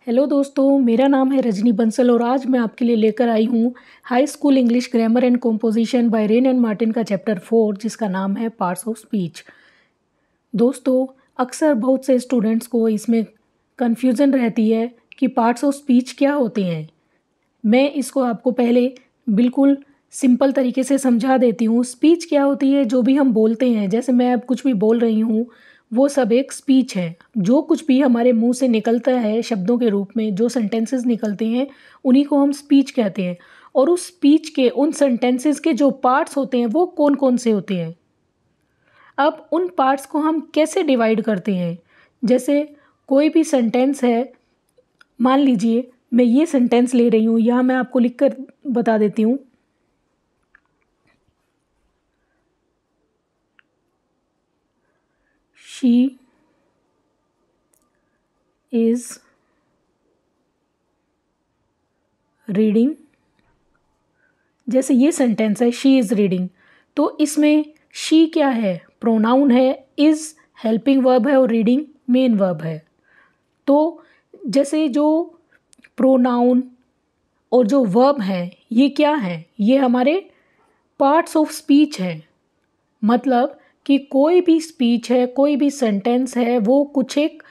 Hello दोस्तों, मेरा नाम है रजनी बंसल और आज मैं आपके लिए लेकर आई हूँ high school English grammar and composition by Wren and Martin का चैप्टर 4 जिसका नाम है पार्ट्स ऑफ स्पीच। दोस्तों, अक्सर बहुत से स्टूडेंट्स को इसमें कन्फ्यूज़न रहती है कि पार्ट्स ऑफ स्पीच क्या होते हैं। मैं इसको आपको पहले बिल्कुल सिंपल तरीके से समझा देती हूँ। स्पीच क्या होती है? जो भी हम बोलते हैं, जैसे मैं अब कुछ भी बोल रही हूँ वो सब एक स्पीच है। जो कुछ भी हमारे मुंह से निकलता है शब्दों के रूप में, जो सेंटेंसेस निकलते हैं उन्हीं को हम स्पीच कहते हैं। और उस स्पीच के उन सेंटेंसेस के जो पार्ट्स होते हैं वो कौन कौन से होते हैं। अब उन पार्ट्स को हम कैसे डिवाइड करते हैं? जैसे कोई भी सेंटेंस है, मान लीजिए मैं ये सेंटेंस ले रही हूँ, यहाँ मैं आपको लिख कर बता देती हूँ। She is reading. जैसे ये सेंटेंस है शी इज़ रीडिंग, तो इसमें शी क्या है? प्रोनाउन है, इज़ हेल्पिंग वर्ब है और रीडिंग मेन वर्ब है। तो जैसे जो प्रोनाउन और जो वर्ब है ये क्या है? ये हमारे पार्ट्स ऑफ स्पीच है। मतलब कि कोई भी स्पीच है, कोई भी सेंटेंस है, वो कुछ एक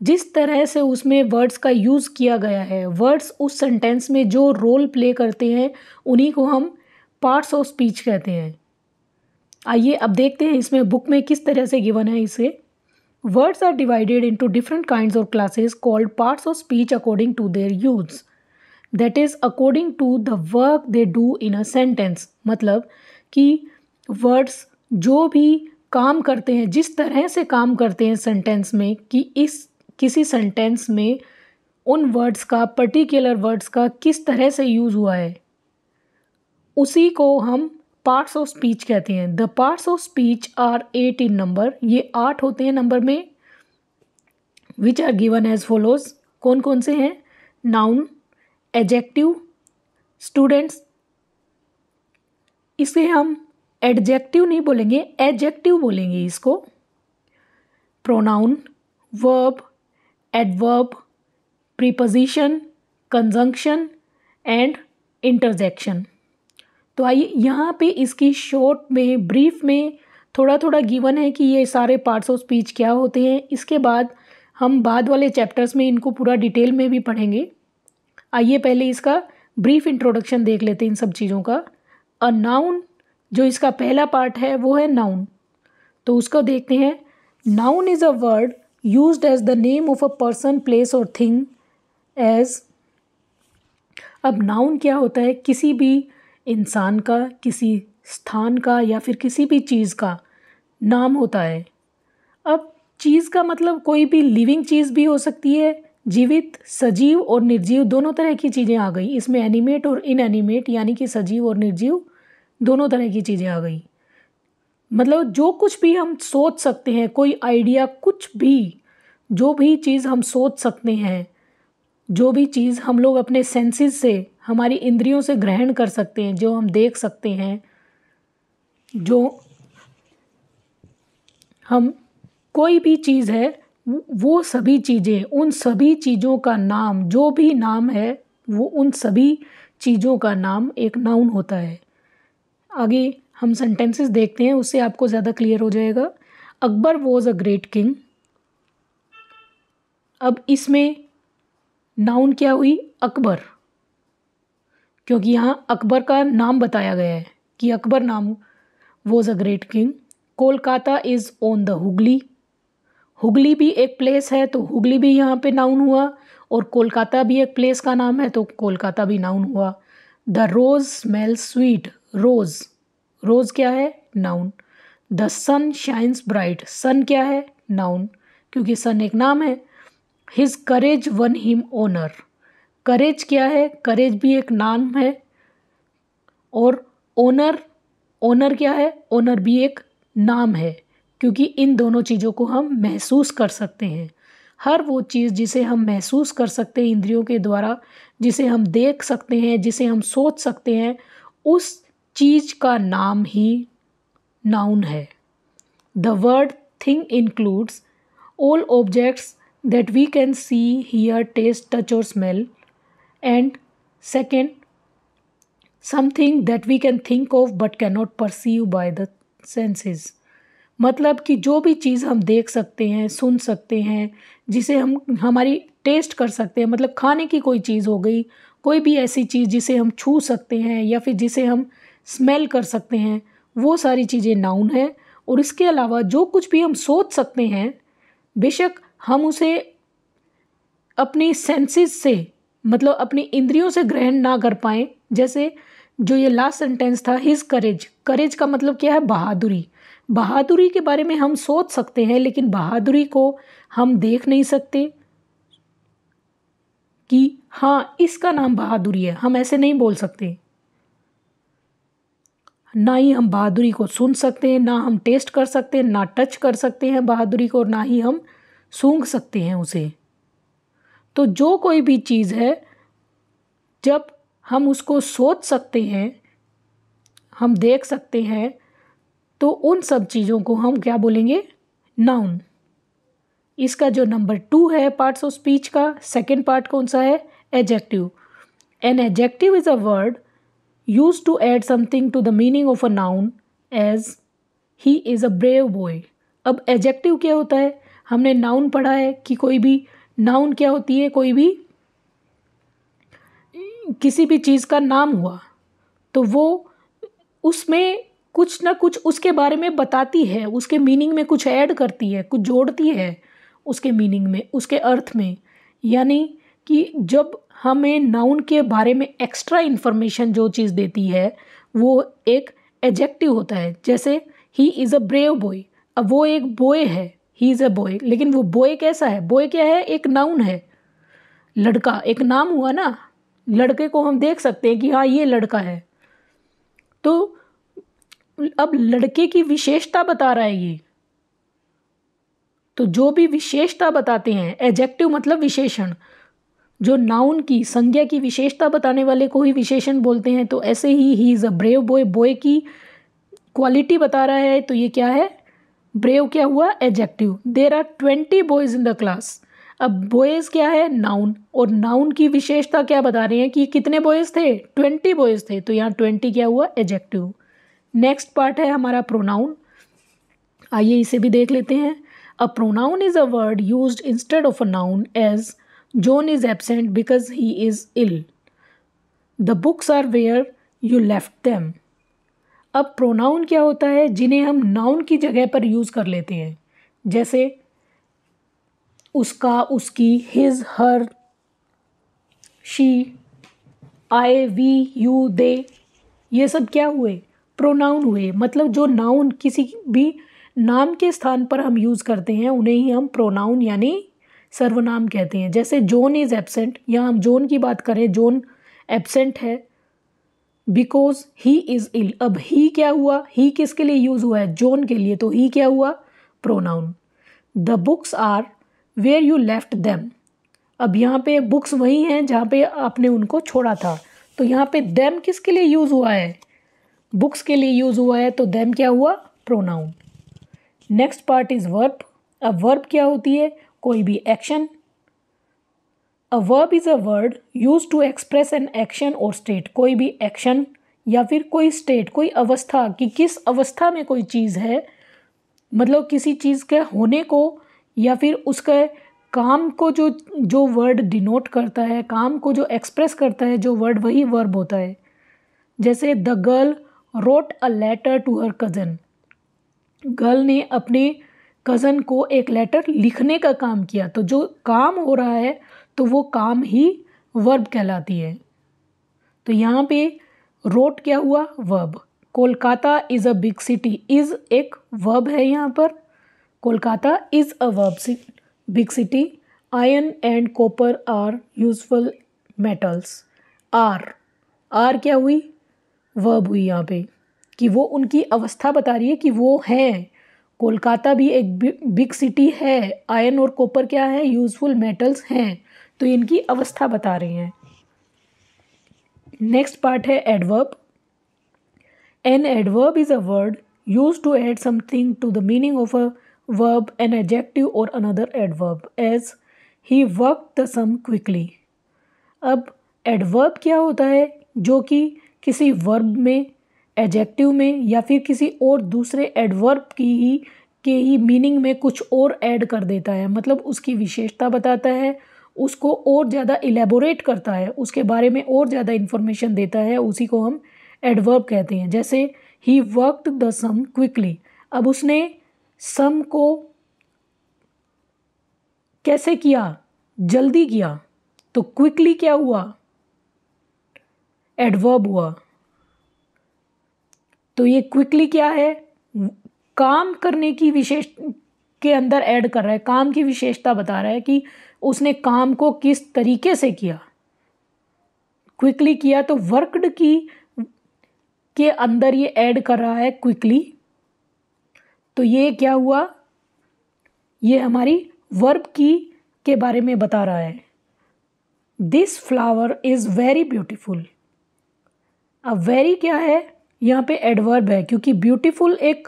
जिस तरह से उसमें वर्ड्स का यूज़ किया गया है, वर्ड्स उस सेंटेंस में जो रोल प्ले करते हैं उन्हीं को हम पार्ट्स ऑफ स्पीच कहते हैं। आइए अब देखते हैं इसमें बुक में किस तरह से गिवन है इसे। Words are divided into different kinds of classes called parts of speech according to their use, that is according to the work they do in a sentence. मतलब कि वर्ड्स जो भी काम करते हैं, जिस तरह से काम करते हैं सेंटेंस में, कि किसी सेंटेंस में उन वर्ड्स का, पर्टिकुलर वर्ड्स का किस तरह से यूज़ हुआ है, उसी को हम पार्ट्स ऑफ स्पीच कहते हैं। The parts of speech are 8 in number. ये 8 होते हैं नंबर में। Which are given as follows. कौन कौन से हैं? नाउन, एडजेक्टिव, स्टूडेंट्स, इसे हम एडजेक्टिव नहीं बोलेंगे, एडजेक्टिव बोलेंगे इसको। Pronoun, verb, adverb, preposition, conjunction and interjection. तो आइए यहाँ पे इसकी शॉर्ट में, ब्रीफ में थोड़ा थोड़ा गिवन है कि ये सारे पार्ट्स ऑफ स्पीच क्या होते हैं। इसके बाद हम बाद वाले चैप्टर्स में इनको पूरा डिटेल में भी पढ़ेंगे। आइए पहले इसका ब्रीफ इंट्रोडक्शन देख लेते हैं इन सब चीज़ों का। अ नाउन, जो इसका पहला पार्ट है वो है नाउन, तो उसको देखते हैं। Noun is a word used as the name of a person, place और थिंग एज। अब नाउन क्या होता है? किसी भी इंसान का, किसी स्थान का या फिर किसी भी चीज़ का नाम होता है। अब चीज़ का मतलब कोई भी लिविंग चीज़ भी हो सकती है, जीवित, सजीव और निर्जीव दोनों तरह की चीज़ें आ गई इसमें। एनिमेट और इनएनिमेट, यानी कि सजीव और निर्जीव दोनों तरह की चीज़ें आ गई। मतलब जो कुछ भी हम सोच सकते हैं, कोई आइडिया, कुछ भी, जो भी चीज़ हम सोच सकते हैं, जो भी चीज़ हम लोग अपने सेंसेस से, हमारी इंद्रियों से ग्रहण कर सकते हैं, जो हम देख सकते हैं, जो हम, कोई भी चीज़ है, वो सभी चीज़ें, उन सभी चीज़ों का नाम, जो भी नाम है वो उन सभी चीज़ों का नाम एक नाउन होता है। आगे हम सेंटेंसेस देखते हैं, उससे आपको ज़्यादा क्लियर हो जाएगा। Akbar was a great king. अब इसमें नाउन क्या हुई? अकबर, क्योंकि यहाँ अकबर का नाम बताया गया है कि अकबर नाम was a great king. Kolkata is on the Hooghly. Hooghly भी एक प्लेस है तो हुगली भी यहाँ पे नाउन हुआ, और कोलकाता भी एक प्लेस का नाम है तो कोलकाता भी नाउन हुआ। The rose smell sweet. Rose, rose क्या है? Noun. The sun shines bright. Sun क्या है? नाउन, क्योंकि सन एक नाम है। His courage won him honour. Courage क्या है? करेज भी एक नाम है। और ओनर, ओनर क्या है? ओनर भी एक नाम है, क्योंकि इन दोनों चीज़ों को हम महसूस कर सकते हैं। हर वो चीज़ जिसे हम महसूस कर सकते हैं इंद्रियों के द्वारा, जिसे हम देख सकते हैं, जिसे हम सोच सकते हैं, उस चीज़ का नाम ही नाउन है। The word thing includes all objects that we can see, hear, taste, touch or smell. And second, something that we can think of but cannot perceive by the senses. मतलब कि जो भी चीज़ हम देख सकते हैं, सुन सकते हैं, जिसे हम हमारी टेस्ट कर सकते हैं, मतलब खाने की कोई चीज़ हो गई, कोई भी ऐसी चीज़ जिसे हम छू सकते हैं या फिर जिसे हम स्मेल कर सकते हैं, वो सारी चीज़ें नाउन है। और इसके अलावा जो कुछ भी हम सोच सकते हैं, बेशक हम उसे अपनी सेंसेस से, मतलब अपनी इंद्रियों से ग्रहण ना कर पाएँ। जैसे जो ये लास्ट सेंटेंस था, हिज करेज, करेज का मतलब क्या है? बहादुरी। बहादुरी के बारे में हम सोच सकते हैं, लेकिन बहादुरी को हम देख नहीं सकते कि हाँ इसका नाम बहादुरी है, हम ऐसे नहीं बोल सकते। ना ही हम बहादुरी को सुन सकते हैं, ना हम टेस्ट कर सकते हैं, ना टच कर सकते हैं बहादुरी को, ना ही हम सूंघ सकते हैं उसे। तो जो कोई भी चीज़ है, जब हम उसको सोच सकते हैं, हम देख सकते हैं, तो उन सब चीज़ों को हम क्या बोलेंगे? नाउन। इसका जो नंबर 2 है पार्ट्स ऑफ स्पीच का, सेकेंड पार्ट कौन सा है? Adjective. An adjective is a word use to add something to the meaning of a noun, as he is a brave boy. अब एडजेक्टिव क्या होता है? हमने नाउन पढ़ा है कि कोई भी नाउन क्या होती है? कोई भी किसी भी चीज़ का नाम हुआ तो वो उसमें कुछ ना कुछ उसके बारे में बताती है, उसके मीनिंग में कुछ ऐड करती है, कुछ जोड़ती है उसके मीनिंग में, उसके अर्थ में। यानी कि जब हमें नाउन के बारे में एक्स्ट्रा इन्फॉर्मेशन जो चीज़ देती है वो एक एडजेक्टिव होता है। जैसे ही इज़ अ ब्रेव बॉय, अब वो एक बॉय है, ही इज़ अ बॉय, लेकिन वो बॉय कैसा है? बॉय क्या है? एक नाउन है। लड़का एक नाम हुआ ना, लड़के को हम देख सकते हैं कि हाँ ये लड़का है। तो अब लड़के की विशेषता बता रहा है ये। तो जो भी विशेषता बताते हैं, एडजेक्टिव मतलब विशेषण, जो नाउन की संज्ञा की विशेषता बताने वाले को ही विशेषण बोलते हैं। तो ऐसे ही is a brave boy, boy की क्वालिटी बता रहा है, तो ये क्या है? ब्रेव क्या हुआ? Adjective. There are 20 boys in the class. अब बॉयज क्या है? नाउन। और नाउन की विशेषता क्या बता रहे हैं कि कितने बॉयज थे? 20 बॉयज थे। तो यहाँ 20 क्या हुआ? एडजेक्टिव। नेक्स्ट पार्ट है हमारा प्रोनाउन। आइए इसे भी देख लेते हैं। A pronoun is a word used instead of a noun, as John is absent because he is ill, the books are where you left them. अब प्रोनाउन क्या होता है? जिन्हें हम नाउन की जगह पर यूज कर लेते हैं। जैसे उसका, उसकी, his, her, she, I, we, you, they, ये सब क्या हुए? प्रोनाउन हुए। मतलब जो नाउन किसी भी नाम के स्थान पर हम यूज़ करते हैं उन्हें ही हम प्रोनाउन यानी सर्वनाम कहते हैं। जैसे जॉन इज़ एब्सेंट, यहाँ हम जॉन की बात करें, जॉन एब्सेंट है बिकॉज ही इज़ इल। अब ही क्या हुआ? ही किसके लिए यूज़ हुआ है? जॉन के लिए। तो ही क्या हुआ? Pronoun. The books are where you left them. अब यहाँ पे बुक्स वही हैं जहाँ पे आपने उनको छोड़ा था। तो यहाँ पे देम किसके लिए यूज़ हुआ है? बुक्स के लिए यूज़ हुआ है। तो देम क्या हुआ? Pronoun. Next part is verb. अब वर्ब क्या होती है? कोई भी action. A verb is a word use to express an action और स्टेट। कोई भी एक्शन या फिर कोई स्टेट, कोई अवस्था, कि किस अवस्था में कोई चीज़ है, मतलब किसी चीज़ के होने को या फिर उसके काम को जो जो वर्ड डिनोट करता है, काम को जो एक्सप्रेस करता है जो वर्ड, वही वर्ब होता है। जैसे the girl wrote a letter to her cousin. Girl ने अपने कज़न को एक लेटर लिखने का काम किया। तो जो काम हो रहा है तो वो काम ही वर्ब कहलाती है। तो यहाँ पे रोट क्या हुआ? Verb. Kolkata is a big city, is एक वर्ब है यहाँ पर। Kolkata is a verb, big city. Iron and copper are useful metals. Are क्या हुई? वर्ब हुई यहाँ पे, कि वो उनकी अवस्था बता रही है कि वो हैं। कोलकाता भी एक बिग सिटी है, आयरन और कॉपर क्या है? यूजफुल मेटल्स हैं। तो इनकी अवस्था बता रहे हैं। नेक्स्ट पार्ट है adverb. An adverb is a word use to add something to the meaning of a verb, an adjective और another adverb, as he work the sum quickly. अब एडवर्ब क्या होता है, जो कि किसी वर्ब में, एडजेक्टिव में या फिर किसी और दूसरे एडवर्ब के ही मीनिंग में कुछ और ऐड कर देता है, मतलब उसकी विशेषता बताता है, उसको और ज़्यादा इलेबोरेट करता है, उसके बारे में और ज़्यादा इन्फॉर्मेशन देता है, उसी को हम एडवर्ब कहते हैं। जैसे he worked the sum quickly, अब उसने सम को कैसे किया, जल्दी किया, तो क्विकली क्या हुआ, एडवर्ब हुआ। तो ये क्विकली क्या है, काम करने की विशेष के अंदर ऐड कर रहा है, काम की विशेषता बता रहा है कि उसने काम को किस तरीके से किया, क्विकली किया। तो वर्कड की के अंदर ये ऐड कर रहा है क्विकली। तो ये क्या हुआ, ये हमारी वर्ब की के बारे में बता रहा है। This flower is very beautiful. अब वेरी क्या है, यहाँ पे एडवर्ब है, क्योंकि ब्यूटीफुल एक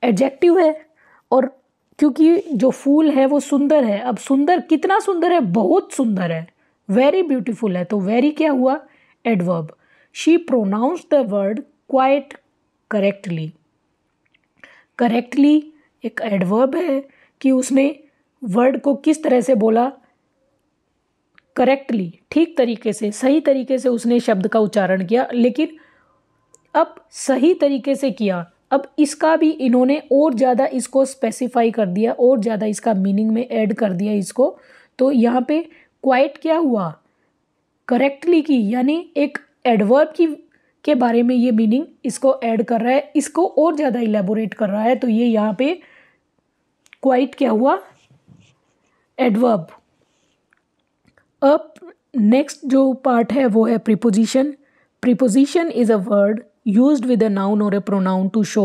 एडजेक्टिव है और क्योंकि जो फूल है वो सुंदर है। अब सुंदर कितना सुंदर है, बहुत सुंदर है, वेरी ब्यूटीफुल है, तो वेरी क्या हुआ, adverb. She pronounce the word quite correctly. Correctly एक एडवर्ब है कि उसने वर्ड को किस तरह से बोला, करेक्टली, ठीक तरीके से, सही तरीके से उसने शब्द का उच्चारण किया। लेकिन अब सही तरीके से किया, अब इसका भी इन्होंने और ज़्यादा इसको स्पेसिफाई कर दिया, और ज़्यादा इसका मीनिंग में ऐड कर दिया इसको। तो यहाँ पे क्वाइट क्या हुआ, करेक्टली की, यानी एक एडवर्ब के बारे में ये मीनिंग इसको ऐड कर रहा है, इसको और ज़्यादा इलेबोरेट कर रहा है। तो ये यहाँ पे क्वाइट क्या हुआ, एडवर्ब। अब नेक्स्ट जो पार्ट है वो है preposition. Preposition is a word used with a noun or a pronoun to show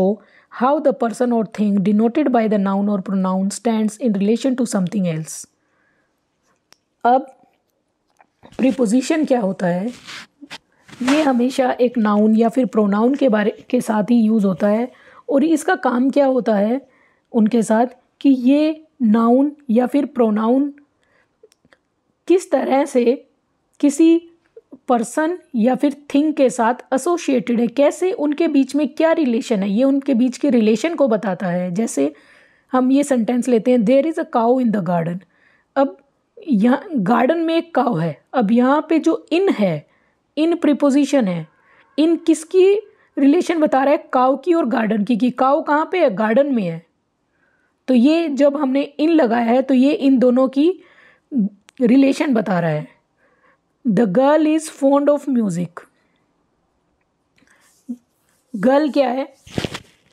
how the person or thing denoted by the noun or pronoun stands in relation to something else. अब preposition क्या होता है, ये हमेशा एक noun या फिर pronoun के साथ ही यूज़ होता है। और इसका काम क्या होता है उनके साथ, कि ये नाउन या फिर प्रोनाउन किस तरह से किसी पर्सन या फिर थिंग के साथ एसोसिएटेड है, कैसे उनके बीच में क्या रिलेशन है, ये उनके बीच के रिलेशन को बताता है। जैसे हम ये सेंटेंस लेते हैं, there is a cow in the garden. अब यहाँ गार्डन में एक काउ है। अब यहाँ पे जो इन है, इन प्रीपोजिशन है, इन किसकी रिलेशन बता रहा है, काउ की और गार्डन की, कि काउ कहाँ पे है, गार्डन में है। तो ये जब हमने इन लगाया है तो ये इन दोनों की रिलेशन बता रहा है। The girl is fond of music. Girl क्या है,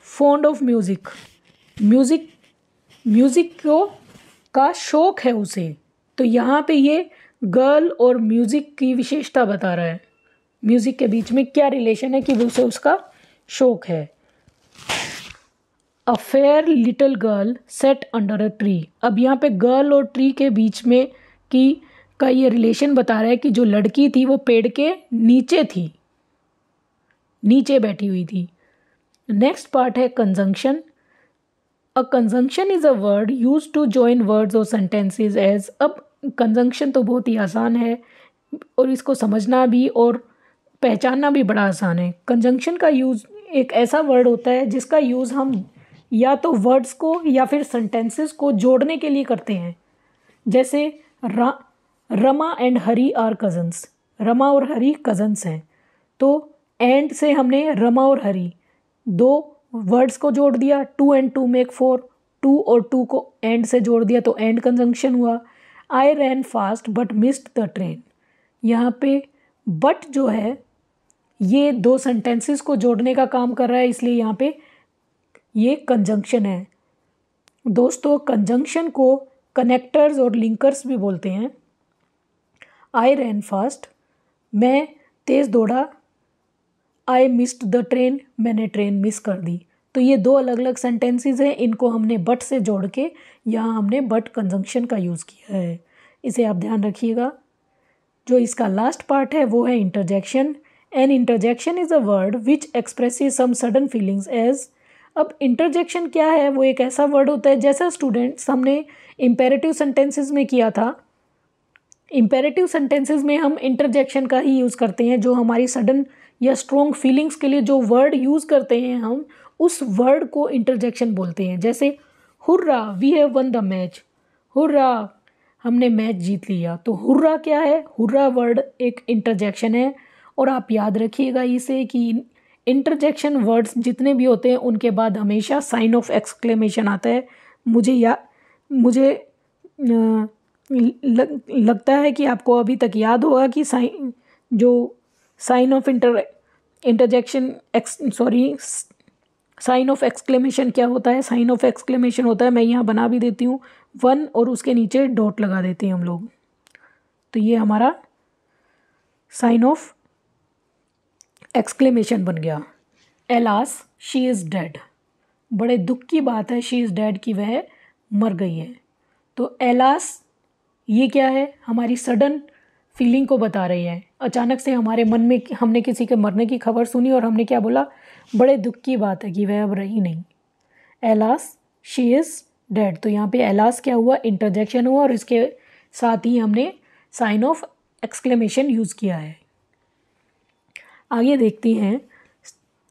फॉन्ड ऑफ म्यूजिक, म्यूजिक को का शौक है उसे। तो यहाँ पे ये गर्ल और म्यूजिक की विशेषता बता रहा है, म्यूजिक के बीच में क्या रिलेशन है, कि उसे उसका शौक है। A fair little girl set under a tree. अब यहाँ पे गर्ल और ट्री के बीच में का ये रिलेशन बता रहा है कि जो लड़की थी वो पेड़ के नीचे थी, नीचे बैठी हुई थी। नेक्स्ट पार्ट है conjunction. A conjunction is a word used to join words और सेंटेंसेस एज। अब कंजंक्शन तो बहुत ही आसान है और इसको समझना भी और पहचानना भी बड़ा आसान है। कंजंक्शन का यूज़ एक ऐसा वर्ड होता है जिसका यूज़ हम या तो वर्ड्स को या फिर सेंटेंसेस को जोड़ने के लिए करते हैं। जैसे Rama and Hari are cousins, Rama और हरी कज़न्स हैं। तो एंड से हमने रमा और हरी दो वर्ड्स को जोड़ दिया, 2 and 2 मेक 4, 2 और 2 को एंड से जोड़ दिया तो एंड कंजंक्शन हुआ। I ran fast but missed the train. यहाँ पे बट जो है ये दो सेंटेंसेस को जोड़ने का काम कर रहा है, इसलिए यहाँ पे ये कंजंक्शन है। दोस्तों कंजंक्शन को कनेक्टर्स और लिंकर्स भी बोलते हैं। आई रैन फास्ट, मैं तेज़ दौड़ा। आई मिस्ड द ट्रेन, मैंने ट्रेन मिस कर दी। तो ये दो अलग अलग सेंटेंसेस हैं, इनको हमने बट से जोड़ के यहाँ हमने बट कंजंक्शन का यूज़ किया है, इसे आप ध्यान रखिएगा। जो इसका लास्ट पार्ट है वो है interjection. An interjection is a word which expresses some sudden feelings as. अब इंटरजेक्शन क्या है, वो एक ऐसा वर्ड होता है, जैसा स्टूडेंट्स हमने इम्पेरेटिव सेंटेंसेस में किया था इम्पेरेटिव सेंटेंसेस में हम इंटरजेक्शन का ही यूज़ करते हैं, जो हमारी सडन या स्ट्रॉन्ग फीलिंग्स के लिए जो वर्ड यूज़ करते हैं हम उस वर्ड को इंटरजेक्शन बोलते हैं। जैसे hurrah we have won the match, hurrah हमने मैच जीत लिया। तो हुर्रा क्या है? हुर्रा वर्ड एक इंटरजेक्शन है। और आप याद रखिएगा इसे कि इंटरजेक्शन वर्ड्स जितने भी होते हैं उनके बाद हमेशा साइन ऑफ एक्सक्लेमेशन आता है। मुझे लगता है कि आपको अभी तक याद होगा कि sign of sign of exclamation क्या होता है। साइन ऑफ एक्सक्लेमेशन होता है, मैं यहाँ बना भी देती हूँ, 1 और उसके नीचे डॉट लगा देते हैं हम लोग। तो ये हमारा साइन ऑफ एक्सक्लेमेशन बन गया। एलास शी इज़ डेड, बड़े दुख की बात है शी इज़ डेड कि वह मर गई है। तो एलास ये क्या है? हमारी सडन फीलिंग को बता रही है। अचानक से हमारे मन में हमने किसी के मरने की खबर सुनी और हमने क्या बोला? बड़े दुख की बात है कि वह अब रही नहीं। Alas she is dead. तो यहाँ पे एलास क्या हुआ? इंटरजेक्शन हुआ और इसके साथ ही हमने साइन ऑफ एक्सक्लेमेशन यूज़ किया है। आगे देखते हैं।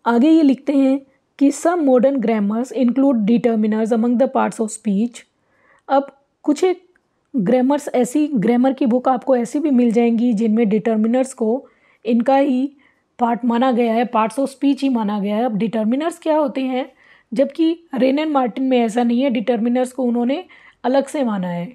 आगे ये लिखते हैं कि some modern grammars include determiners among the parts of speech. अब कुछ एक ग्रामर की बुक आपको ऐसी भी मिल जाएंगी जिनमें डिटर्मिनर्स को इनका ही पार्ट माना गया है, पार्ट्स ऑफ स्पीच ही माना गया है। अब डिटर्मिनर्स क्या होते हैं? जबकि रेन एंड मार्टिन में ऐसा नहीं है, डिटर्मिनर्स को उन्होंने अलग से माना है।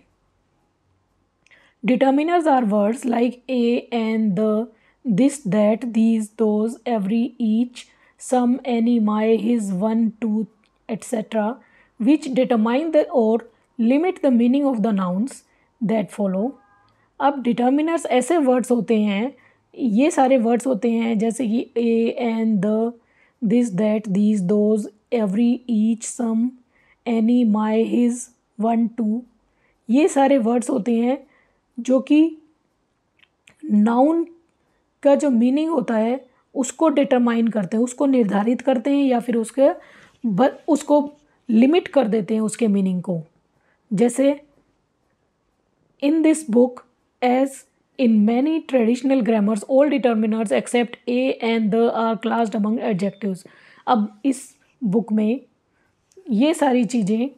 Determiners are words like a and the, this that, these, those, every, each, some, any, my, his, one, two, etcetera, which determine the और limit the meaning of the nouns that follow. अब determiners ऐसे words होते हैं, ये सारे words होते हैं जैसे कि a and the, this that, these, those, every, each, some, any, my, his, one, two, ये सारे वर्ड्स होते हैं जो कि नाउन का जो मीनिंग होता है उसको डिटरमाइन करते हैं, उसको निर्धारित करते हैं या फिर उसको लिमिट कर देते हैं उसके मीनिंग को। जैसे in this book as in many traditional grammars all determiners except a and the are classed among adjectives. अब इस बुक में ये सारी चीज़ें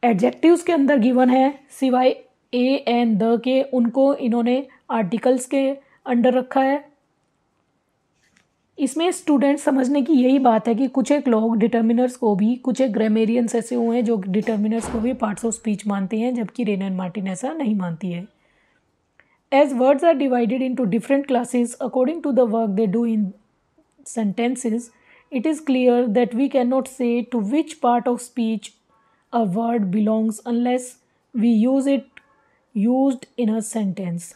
एडजेक्टिव्स के अंदर गिवन है, सिवाय ए एंड द के उनको इन्होंने आर्टिकल्स के अंडर रखा है। इसमें स्टूडेंट्स समझने की यही बात है कि कुछ एक लोग डिटर्मिनर्स को भी, कुछ एक ग्रामेरियंस ऐसे हुए हैं जो डिटर्मिनर्स को भी पार्ट्स ऑफ स्पीच मानते हैं, जबकि रेन एंड मार्टिन ऐसा नहीं मानती है। As words are divided into different classes according to the work they do in sentences, it is clear that we cannot say to which part of speech a word belongs unless we use it used in a sentence.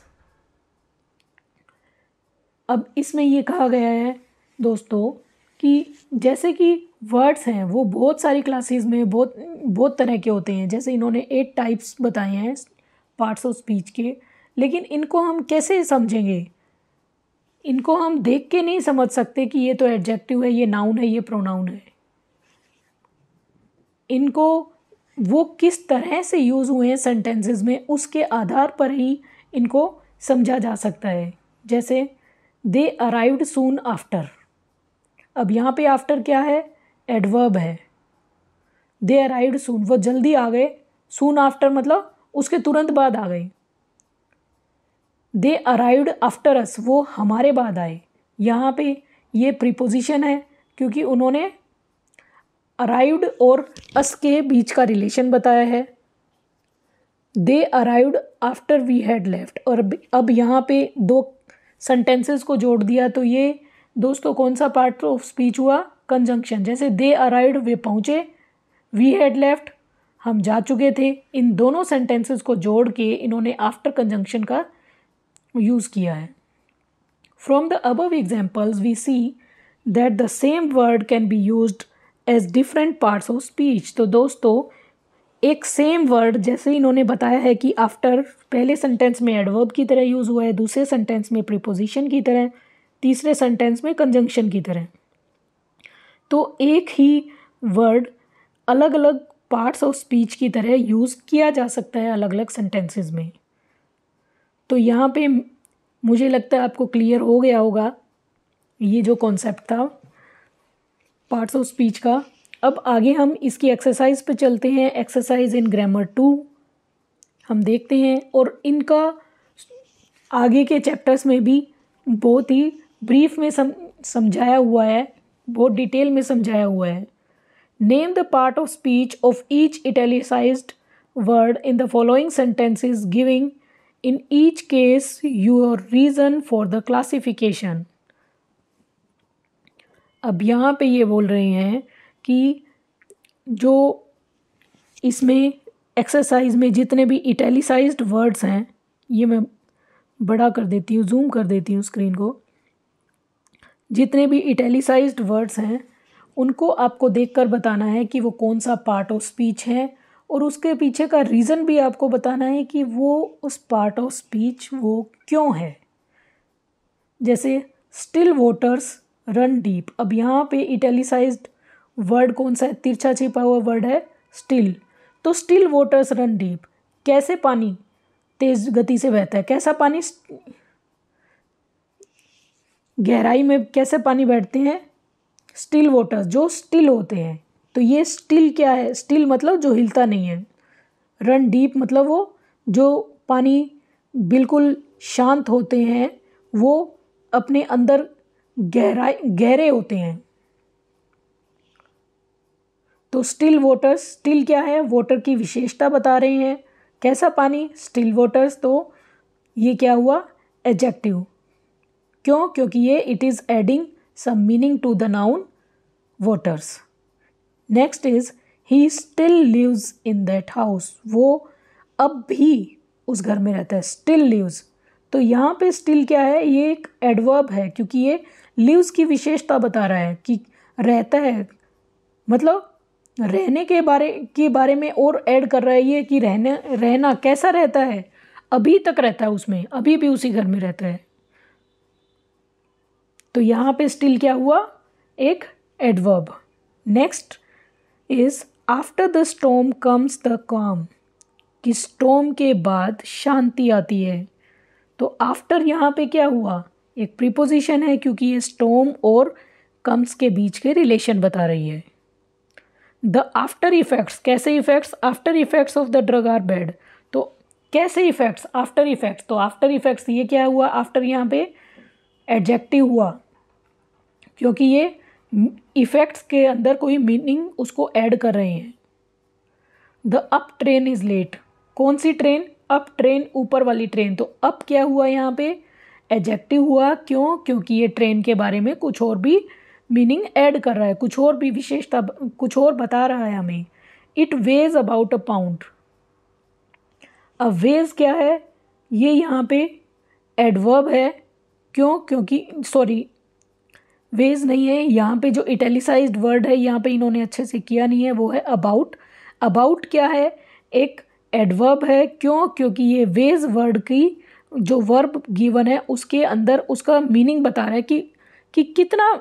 अब इसमें ये कहा गया है दोस्तों कि जैसे कि वर्ड्स हैं वो बहुत सारी क्लासेस में बहुत तरह के होते हैं। जैसे इन्होंने 8 टाइप्स बताए हैं पार्ट्स ऑफ स्पीच के, लेकिन इनको हम कैसे समझेंगे? इनको हम देख के नहीं समझ सकते कि ये तो एडजेक्टिव है, ये नाउन है, ये प्रोनाउन है। इनको वो किस तरह से यूज़ हुए हैं सेंटेंसेस में, उसके आधार पर ही इनको समझा जा सकता है। जैसे दे अराइव्ड सून आफ्टर। अब यहाँ पे आफ्टर क्या है? एडवर्ब है। दे अराइव्ड सून, वो जल्दी आ गए। सून आफ्टर मतलब उसके तुरंत बाद आ गए। दे अराइव्ड आफ्टर अस, वो हमारे बाद आए। यहाँ पे ये प्रीपोजिशन है क्योंकि उन्होंने अराइव्ड और अस के बीच का रिलेशन बताया है। They arrived after we had left, और अब यहाँ पे 2 सेंटेंसेस को जोड़ दिया तो ये दोस्तों कौन सा पार्ट ऑफ स्पीच हुआ? कंजंक्शन। जैसे दे अराइव्ड, वे पहुँचे, वी हैड लेफ्ट, हम जा चुके थे। इन दोनों सेंटेंसेस को जोड़ के इन्होंने आफ्टर कंजंक्शन का यूज़ किया है। From the above examples we see that the same word can be used as different parts of speech. तो दोस्तों एक सेम वर्ड, जैसे इन्होंने बताया है कि आफ्टर पहले सेंटेंस में एडवर्ब की तरह यूज़ हुआ है, दूसरे सेंटेंस में प्रीपोजिशन की तरह, तीसरे सेंटेंस में कंजंक्शन की तरह। तो एक ही वर्ड अलग अलग पार्ट्स ऑफ स्पीच की तरह यूज़ किया जा सकता है अलग अलग सेंटेंसेस में। तो यहाँ पे मुझे लगता है आपको क्लियर हो गया होगा ये जो कॉन्सेप्ट था पार्ट्स ऑफ स्पीच का। अब आगे हम इसकी एक्सरसाइज पे चलते हैं। एक्सरसाइज इन ग्रामर 2 हम देखते हैं, और इनका आगे के चैप्टर्स में भी बहुत ही ब्रीफ में समझाया हुआ है, बहुत डिटेल में समझाया हुआ है। Name the part of speech of each italicised word in the following sentences giving in each case your reason for the classification. अब यहाँ पे ये बोल रहे हैं कि जो इसमें एक्सरसाइज में जितने भी इटैलिसाइज्ड वर्ड्स हैं, ये मैं बड़ा कर देती हूँ, जूम कर देती हूँ स्क्रीन को। जितने भी इटैलिसाइज्ड वर्ड्स हैं उनको आपको देखकर बताना है कि वो कौन सा पार्ट ऑफ स्पीच है, और उसके पीछे का रीज़न भी आपको बताना है कि वो उस पार्ट ऑफ स्पीच वो क्यों है। जैसे स्टिल वाटर्स रन डीप। अब यहाँ पे इटैलिसाइज्ड वर्ड कौन सा है? तिरछा छिपा हुआ वर्ड है स्टिल। तो स्टिल वाटर्स रन डीप, कैसे पानी तेज गति से बहता है? कैसा पानी? गहराई में कैसे पानी बैठते हैं? स्टिल वाटर्स, जो स्टिल होते हैं। तो ये स्टिल क्या है? स्टिल मतलब जो हिलता नहीं है। रन डीप मतलब वो जो पानी बिल्कुल शांत होते हैं, वो अपने अंदर गहरे होते हैं। तो स्टिल वाटर्स, स्टिल क्या है? वाटर की विशेषता बता रहे हैं। कैसा पानी? Still waters. तो ये क्या हुआ? एडजेक्टिव। क्यों? क्योंकि ये it is adding some meaning to the noun waters. Next is he still lives in that house. वो अब भी उस घर में रहता है। Still lives. तो यहाँ पे स्टिल क्या है? ये एक एडवर्ब है, क्योंकि ये लिव्स की विशेषता बता रहा है कि रहता है, मतलब रहने के बारे में और ऐड कर रहा है ये कि रहना कैसा रहता है? अभी तक रहता है उसमें, अभी भी उसी घर में रहता है। तो यहाँ पे स्टिल क्या हुआ? एक adverb. Next is after the storm comes the काम। कि स्टॉर्म के बाद शांति आती है। तो आफ्टर यहाँ पे क्या हुआ? एक प्रीपोजिशन है, क्योंकि ये स्टॉर्म और कम्स के बीच के रिलेशन बता रही है। द आफ्टर इफेक्ट्स, कैसे effects? After effects of the drug are bad. तो कैसे इफेक्ट्स? After effects. तो आफ्टर इफेक्ट्स ये क्या हुआ? आफ्टर यहाँ पे एडजेक्टिव हुआ, क्योंकि ये इफेक्ट्स के अंदर कोई मीनिंग उसको ऐड कर रहे हैं। The up train is late. कौन सी ट्रेन? अप ट्रेन, ऊपर वाली ट्रेन। तो अप क्या हुआ यहाँ पे? एडजेक्टिव हुआ। क्यों? क्योंकि ये ट्रेन के बारे में कुछ और भी मीनिंग ऐड कर रहा है, कुछ और भी विशेषता, कुछ और बता रहा है हमें। It ways about a pound. अब वेज क्या है? ये यहाँ पे एडवर्ब है। क्यों? क्योंकि सॉरी, वेज नहीं है यहाँ पे। जो इटैलिसाइज्ड वर्ड है यहाँ पे इन्होंने अच्छे से किया नहीं है, वो है अबाउट। अबाउट क्या है? एक एडवर्ब है। क्यों? क्योंकि ये वेज वर्ड की जो वर्ब गिवन है उसके अंदर उसका मीनिंग बता रहा है कि कितना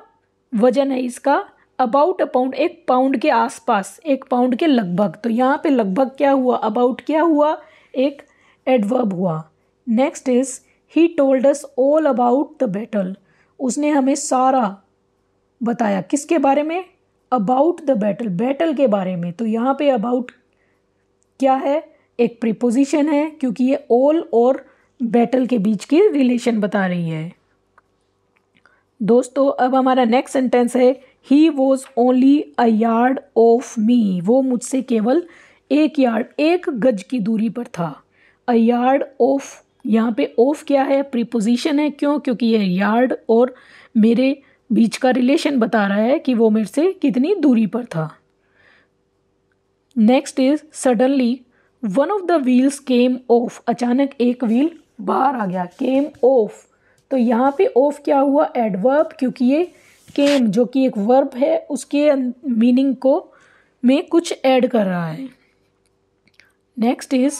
वजन है इसका। अबाउट अ पाउंड, एक पाउंड के आसपास, एक पाउंड के लगभग। तो यहाँ पे लगभग क्या हुआ? अबाउट क्या हुआ? एक एडवर्ब हुआ। Next is he told us all about the battle. उसने हमें सारा बताया। किसके बारे में? अबाउट द बैटल, बैटल के बारे में। तो यहाँ पे अबाउट क्या है? एक प्रीपोजिशन है, क्योंकि ये ऑल और बैटल के बीच की रिलेशन बता रही है। दोस्तों अब हमारा नेक्स्ट सेंटेंस है he was only a yard of me. वो मुझसे केवल एक यार्ड, एक गज की दूरी पर था। अ यार्ड ऑफ, यहाँ पे ऑफ क्या है? प्रीपोजिशन है। क्यों? क्योंकि ये यार्ड और मेरे बीच का रिलेशन बता रहा है कि वो मेरे से कितनी दूरी पर था। Next is suddenly one of the wheels came of. अचानक एक व्हील बाहर आ गया। केम ऑफ। तो यहाँ पे ऑफ क्या हुआ? एडवर्ब, क्योंकि ये केम जो कि एक वर्ब है उसके मीनिंग को में कुछ ऐड कर रहा है। Next is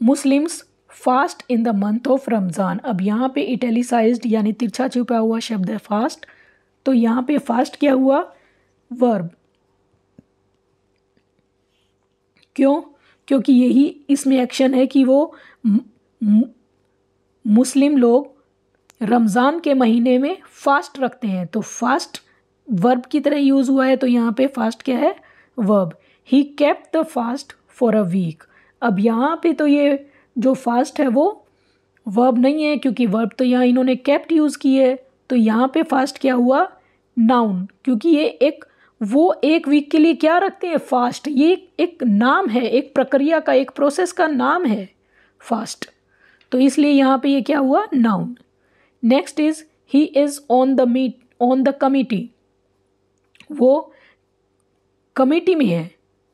Muslims fast in the month of Ramzan. अब यहाँ पे इटैलिसाइज्ड यानी तिरछा छुपा हुआ शब्द है फास्ट। तो यहाँ पे फास्ट क्या हुआ? वर्ब। क्यों? क्योंकि यही इसमें एक्शन है कि वो मुस्लिम लोग रमज़ान के महीने में फास्ट रखते हैं, तो फास्ट वर्ब की तरह यूज़ हुआ है, तो यहाँ पे फास्ट क्या है, verb. He kept the fast for a week. अब यहाँ पे तो ये जो फास्ट है वो वर्ब नहीं है, क्योंकि वर्ब तो यहाँ इन्होंने केप्ट यूज़ की है, तो यहाँ पे फास्ट क्या हुआ, नाउन, क्योंकि ये एक वीक के लिए क्या रखते हैं, फास्ट। ये एक नाम है, एक प्रक्रिया का, एक प्रोसेस का नाम है फास्ट, तो इसलिए यहाँ पे ये क्या हुआ, noun. Next is he is on the committee. वो कमिटी में है,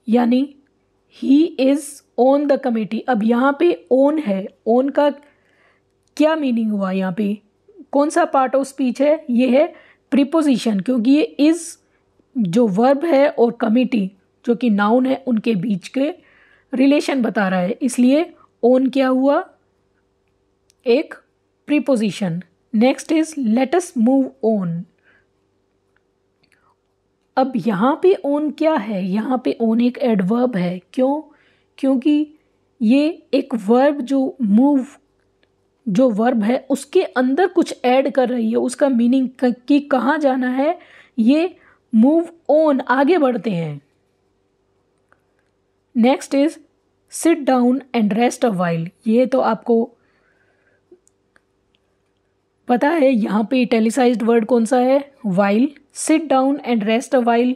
यानी he is on the committee. अब यहाँ पे ओन है, ओन का क्या मीनिंग हुआ, यहाँ पे कौन सा पार्ट ऑफ स्पीच है, ये है प्रीपोजिशन, क्योंकि ये इज़ जो वर्ब है और कमिटी जो कि नाउन है उनके बीच के रिलेशन बता रहा है, इसलिए ओन क्या हुआ, एक preposition. Next is let us move on. अब यहाँ पे ओन क्या है, यहाँ पे ओन एक एडवर्ब है, क्यों, क्योंकि ये एक वर्ब जो मूव जो वर्ब है उसके अंदर कुछ ऐड कर रही है, उसका मीनिंग कि कहाँ जाना है, ये मूव ऑन, आगे बढ़ते हैं। Next is sit down and rest a while. ये तो आपको पता है, यहाँ पे इटैलिसाइज्ड वर्ड कौन सा है, while. Sit down and rest a while,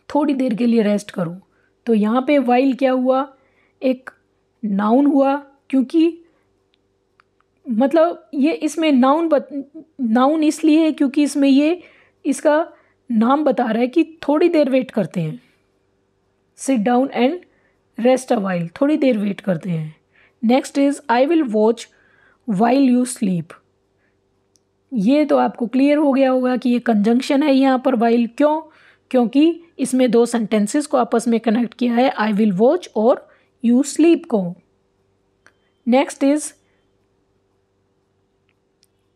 थोड़ी देर के लिए रेस्ट करो, तो यहाँ पे वाइल क्या हुआ, एक नाउन हुआ, क्योंकि मतलब ये इसमें नाउन इसलिए है क्योंकि इसमें ये इसका नाम बता रहा है कि थोड़ी देर वेट करते हैं। Sit down and rest a while, थोड़ी देर वेट करते हैं। Next is I will watch while you sleep. ये तो आपको क्लियर हो गया होगा कि ये कंजंक्शन है यहाँ पर वाइल, क्यों, क्योंकि इसमें दो सेंटेंसेस को आपस में कनेक्ट किया है, आई विल वॉच और यू स्लीप को। Next is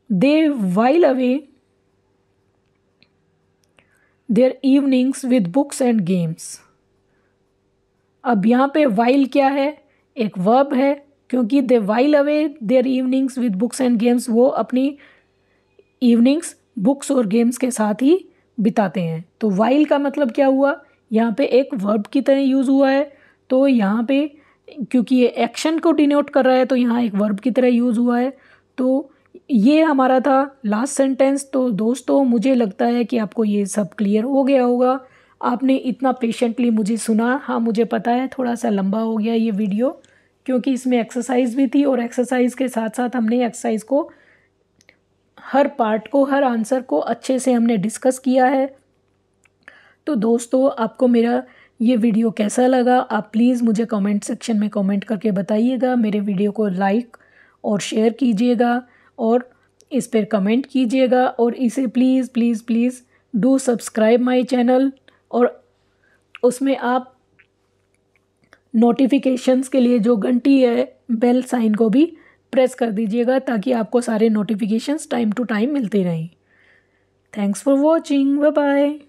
they while away their evenings with books and games. अब यहाँ पे वाइल क्या है, एक वर्ब है, क्योंकि they while away their evenings with books and games, वो अपनी इवनिंग्स बुक्स और गेम्स के साथ ही बिताते हैं। तो वाइल का मतलब क्या हुआ, यहाँ पे एक वर्ब की तरह यूज़ हुआ है, तो यहाँ पे क्योंकि ये एक्शन को डिनोट कर रहा है तो यहाँ एक वर्ब की तरह यूज़ हुआ है। तो ये हमारा था लास्ट सेंटेंस। तो दोस्तों मुझे लगता है कि आपको ये सब क्लियर हो गया होगा, आपने इतना पेशेंटली मुझे सुना। हाँ मुझे पता है थोड़ा सा लंबा हो गया ये वीडियो, क्योंकि इसमें एक्सरसाइज भी थी और एक्सरसाइज के साथ साथ हमने एक्सरसाइज को हर पार्ट को, हर आंसर को अच्छे से हमने डिस्कस किया है। तो दोस्तों आपको मेरा ये वीडियो कैसा लगा, आप प्लीज़ मुझे कमेंट सेक्शन में कमेंट करके बताइएगा। मेरे वीडियो को लाइक और शेयर कीजिएगा और इस पर कमेंट कीजिएगा, और इसे please please please do subscribe my channel, और उसमें आप नोटिफिकेशंस के लिए जो घंटी है बेल साइन को भी प्रेस कर दीजिएगा, ताकि आपको सारे नोटिफिकेशंस टाइम टू टाइम मिलते रहें। Thanks for watching, bye bye.